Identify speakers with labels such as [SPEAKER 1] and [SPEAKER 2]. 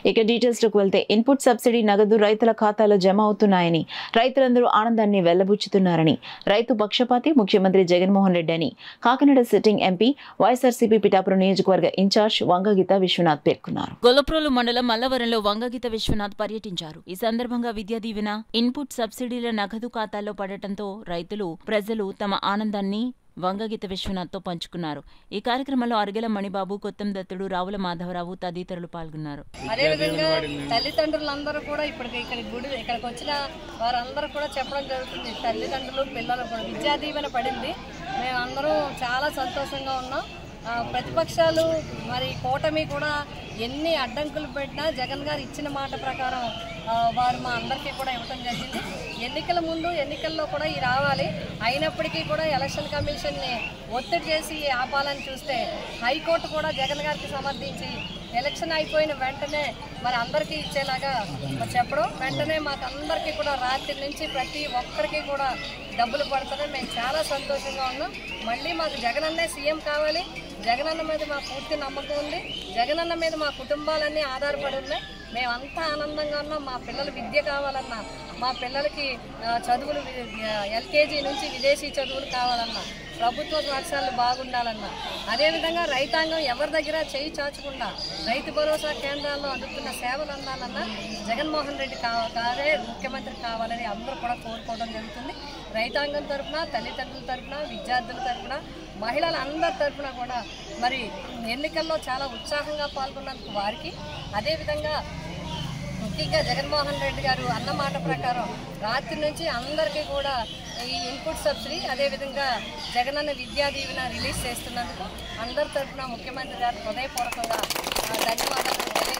[SPEAKER 1] ఇక డీటెయిల్స్ లోకి వెళ్తే ఇన్పుట్ సబ్సిడీ నగదు రైతుల ఖాతాలో జమ అవుతున్నాయని, రైతులందరూ ఆనందాన్ని వెల్లబుచ్చుతున్నారని రైతు పక్షపాతి ముఖ్యమంత్రి జగన్మోహన్ రెడ్డి అని కాకినాడ సిట్టింగ్ ఎంపీ వైఎస్ఆర్సీపీ పిఠాపురం నియోజకవర్గ ఇన్ఛార్జ్ వంగగీత విశ్వనాథ్ పేర్కొన్నారు. గొల్లప్రోలు మండలం మల్లవరంలో వంగగీత విశ్వనాథ్ పర్యటించారు. ఈ సందర్భంగా విద్యా దీవెన, ఇన్పుట్ సబ్సిడీల నగదు ఖాతాల్లో పడటంతో ప్రజలు తమ ఆనందాన్ని వంగగీత విశ్వనాథ్తో పంచుకున్నారు. ఈ కార్యక్రమంలో అరగెల మణిబాబు, కొత్తం దత్తుడు, రావుల మాధవరావు తదితరులు పాల్గొన్నారు.
[SPEAKER 2] అదేవిధంగా తల్లిదండ్రులందరూ కూడా ఇక్కడికి వచ్చిన వారందరూ కూడా చెప్పడం జరుగుతుంది. తల్లిదండ్రులు పిల్లలు కూడా విద్యా దీవెన పడింది. మేమందరం చాలా సంతోషంగా ఉన్నాం. ప్రతిపక్షాలు మరి కూటమి కూడా ఎన్ని అడ్డంకులు పెట్టినా జగన్ గారు ఇచ్చిన మాట ప్రకారం వారు మా అందరికీ కూడా ఇవ్వటం జరిగింది. ఎన్నికల ముందు ఎన్నికల్లో కూడా ఇది రావాలి. అయినప్పటికీ కూడా ఎలక్షన్ కమిషన్ని ఒత్తిడి చేసి ఆపాలని చూస్తే హైకోర్టు కూడా జగన్ గారికి సమర్థించి ఎలక్షన్ అయిపోయిన వెంటనే మరి అందరికీ ఇచ్చేలాగా చెప్పడం, వెంటనే మాకు అందరికీ కూడా రాత్రి నుంచి ప్రతి ఒక్కరికి కూడా డబ్బులు పడుతున్నాయి. మేము చాలా సంతోషంగా ఉన్నాం. మళ్ళీ మాకు జగనన్నే సీఎం కావాలి. జగనన్న మీద మా పూర్తి నమ్మకం ఉంది. జగనన్న మీద మా కుటుంబాలన్నీ ఆధారపడి ఉన్నాయి. మేమంతా ఆనందంగా ఉన్నాం. మా పిల్లలు విద్య కావాలన్నా, మా పిల్లలకి చదువులు ఎల్కేజీ నుంచి విదేశీ చదువులు కావాలన్నా, ప్రభుత్వ పాఠశాలలు బాగుండాలన్నా, అదేవిధంగా రైతాంగం ఎవరి దగ్గర చేయి చాచకుండా రైతు భరోసా కేంద్రాల్లో అందుతున్న సేవలు అందాలన్నా జగన్మోహన్ రెడ్డి గారే ముఖ్యమంత్రి కావాలని అందరూ కూడా కోరుకోవడం జరుగుతుంది. రైతాంగం తరఫున, తల్లిదండ్రుల తరఫున, విద్యార్థుల తరఫున, మహిళల అందరి తరఫున కూడా మరి ఎన్నికల్లో చాలా ఉత్సాహంగా పాల్గొన్నందుకు వారికి, అదేవిధంగా ముఖ్యంగా జగన్మోహన్ రెడ్డి గారు అన్న మాట ప్రకారం రాత్రి నుంచి అందరికీ కూడా ఈ ఇన్పుట్ సబ్సిడీ, అదేవిధంగా జగనన్న విద్యా దీవెన రిలీజ్ చేస్తున్నందుకు అందరి తరఫున ముఖ్యమంత్రి గారు హృదయపూర్వకంగా ధన్యవాదాలు.